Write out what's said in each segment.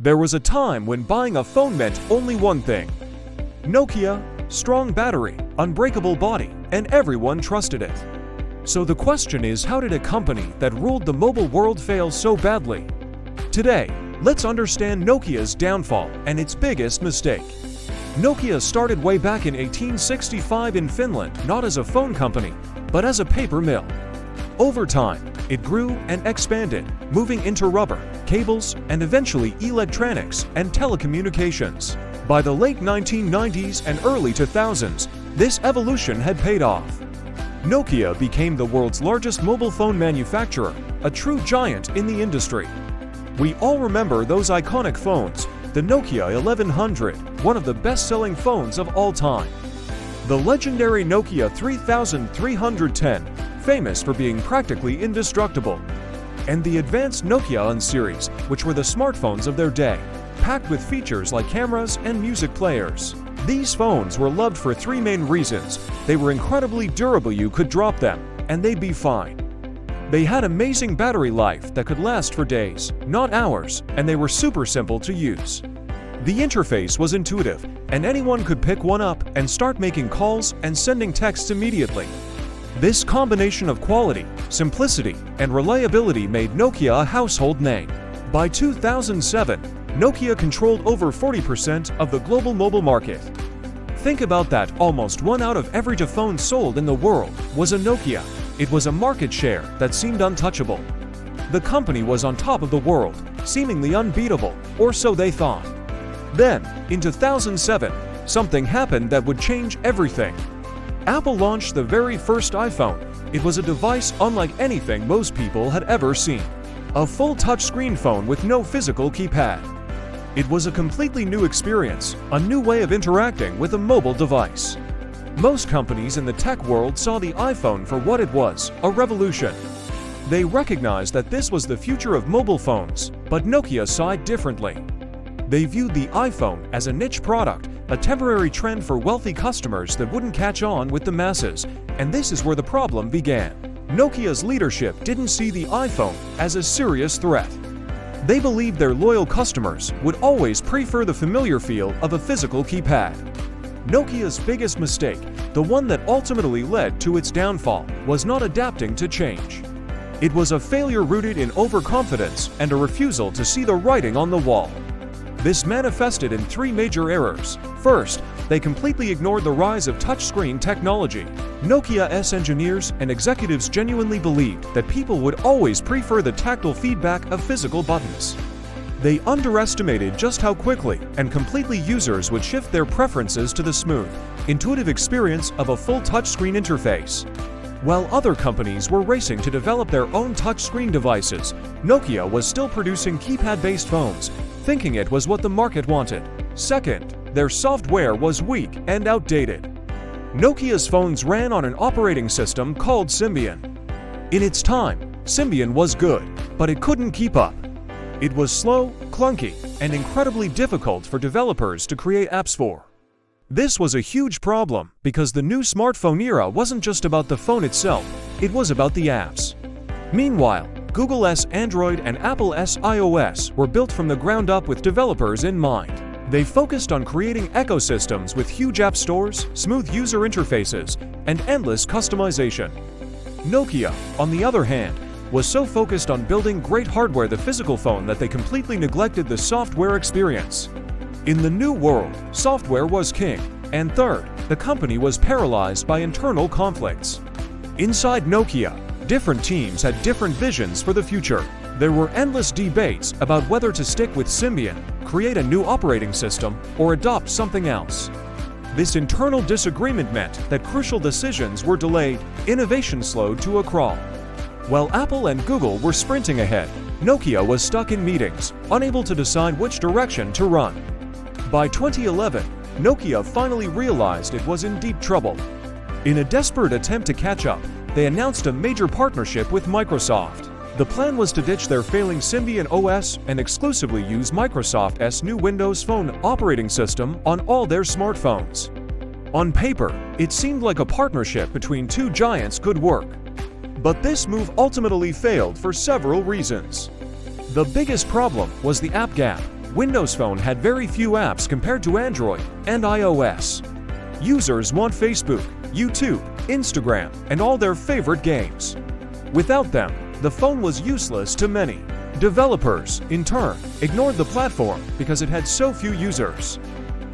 There was a time when buying a phone meant only one thing: Nokia, strong battery, unbreakable body, and everyone trusted it. So the question is, how did a company that ruled the mobile world fail so badly? Today, let's understand Nokia's downfall and its biggest mistake. Nokia started way back in 1865 in Finland, not as a phone company, but as a paper mill. Over time, it grew and expanded, moving into rubber, cables, and eventually electronics and telecommunications. By the late 1990s and early 2000s, this evolution had paid off. Nokia became the world's largest mobile phone manufacturer, a true giant in the industry. We all remember those iconic phones, the Nokia 1100, one of the best-selling phones of all time. The legendary Nokia 3310, famous for being practically indestructible. And the advanced Nokia N series, which were the smartphones of their day, packed with features like cameras and music players. These phones were loved for three main reasons. They were incredibly durable, you could drop them, and they'd be fine. They had amazing battery life that could last for days, not hours, and they were super simple to use. The interface was intuitive, and anyone could pick one up and start making calls and sending texts immediately. This combination of quality, simplicity, and reliability made Nokia a household name. By 2007, Nokia controlled over 40% of the global mobile market. Think about that, almost 1 out of every phone sold in the world was a Nokia. It was a market share that seemed untouchable. The company was on top of the world, seemingly unbeatable, or so they thought. Then, in 2007, something happened that would change everything. Apple launched the very first iPhone. It was a device unlike anything most people had ever seen. A full touchscreen phone with no physical keypad. It was a completely new experience, a new way of interacting with a mobile device. Most companies in the tech world saw the iPhone for what it was, a revolution. They recognized that this was the future of mobile phones, but Nokia saw it differently. They viewed the iPhone as a niche product, a temporary trend for wealthy customers that wouldn't catch on with the masses, and this is where the problem began. Nokia's leadership didn't see the iPhone as a serious threat. They believed their loyal customers would always prefer the familiar feel of a physical keypad. Nokia's biggest mistake, the one that ultimately led to its downfall, was not adapting to change. It was a failure rooted in overconfidence and a refusal to see the writing on the wall. This manifested in three major errors. First, they completely ignored the rise of touchscreen technology. Nokia's engineers and executives genuinely believed that people would always prefer the tactile feedback of physical buttons. They underestimated just how quickly and completely users would shift their preferences to the smooth, intuitive experience of a full touchscreen interface. While other companies were racing to develop their own touchscreen devices, Nokia was still producing keypad-based phones, thinking it was what the market wanted. Second, their software was weak and outdated. Nokia's phones ran on an operating system called Symbian. In its time, Symbian was good, but it couldn't keep up. It was slow, clunky, and incredibly difficult for developers to create apps for. This was a huge problem because the new smartphone era wasn't just about the phone itself, it was about the apps. Meanwhile, Google's Android and Apple's iOS were built from the ground up with developers in mind. They focused on creating ecosystems with huge app stores, smooth user interfaces, and endless customization. Nokia, on the other hand, was so focused on building great hardware, the physical phone, that they completely neglected the software experience. In the new world, software was king. And third, the company was paralyzed by internal conflicts. Inside Nokia, different teams had different visions for the future. There were endless debates about whether to stick with Symbian, create a new operating system, or adopt something else. This internal disagreement meant that crucial decisions were delayed, innovation slowed to a crawl. While Apple and Google were sprinting ahead, Nokia was stuck in meetings, unable to decide which direction to run. By 2011, Nokia finally realized it was in deep trouble. In a desperate attempt to catch up, they announced a major partnership with Microsoft. The plan was to ditch their failing Symbian OS and exclusively use Microsoft's new Windows Phone operating system on all their smartphones. On paper, it seemed like a partnership between two giants could work. But this move ultimately failed for several reasons. The biggest problem was the app gap. Windows Phone had very few apps compared to Android and iOS. Users want Facebook, YouTube, Instagram, and all their favorite games. Without them, the phone was useless to many. Developers, in turn, ignored the platform because it had so few users.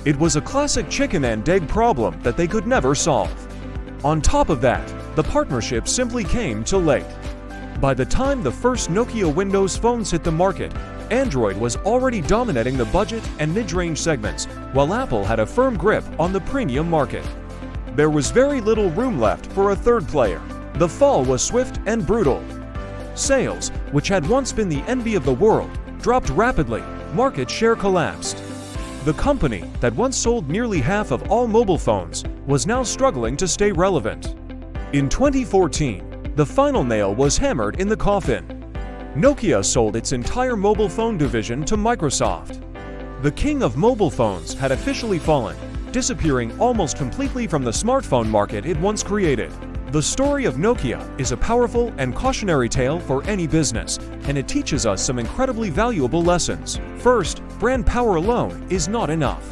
It was a classic chicken and egg problem that they could never solve. On top of that, the partnership simply came too late. By the time the first Nokia Windows phones hit the market, Android was already dominating the budget and mid-range segments, while Apple had a firm grip on the premium market. There was very little room left for a third player. The fall was swift and brutal. Sales, which had once been the envy of the world, dropped rapidly. Market share collapsed. The company that once sold nearly half of all mobile phones was now struggling to stay relevant. In 2014, the final nail was hammered in the coffin. Nokia sold its entire mobile phone division to Microsoft. The king of mobile phones had officially fallen, disappearing almost completely from the smartphone market it once created. The story of Nokia is a powerful and cautionary tale for any business, and it teaches us some incredibly valuable lessons. First, brand power alone is not enough.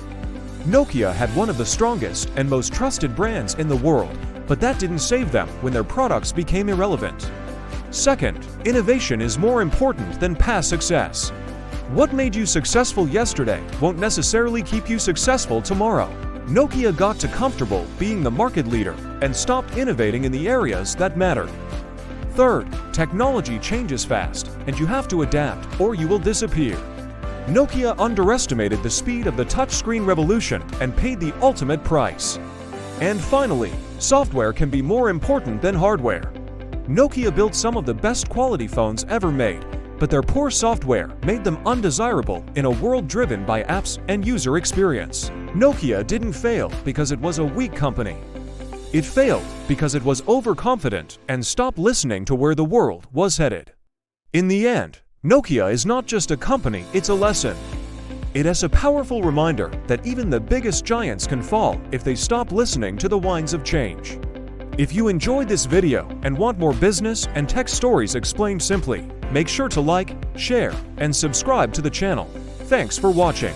Nokia had one of the strongest and most trusted brands in the world, but that didn't save them when their products became irrelevant. Second, innovation is more important than past success. What made you successful yesterday won't necessarily keep you successful tomorrow. Nokia got too comfortable being the market leader and stopped innovating in the areas that mattered. Third, technology changes fast, and you have to adapt or you will disappear. Nokia underestimated the speed of the touchscreen revolution and paid the ultimate price. And finally, software can be more important than hardware. Nokia built some of the best quality phones ever made, but their poor software made them undesirable in a world driven by apps and user experience. Nokia didn't fail because it was a weak company. It failed because it was overconfident and stopped listening to where the world was headed. In the end, Nokia is not just a company, it's a lesson. It is a powerful reminder that even the biggest giants can fall if they stop listening to the whines of change. If you enjoyed this video and want more business and tech stories explained simply, make sure to like, share, and subscribe to the channel. Thanks for watching.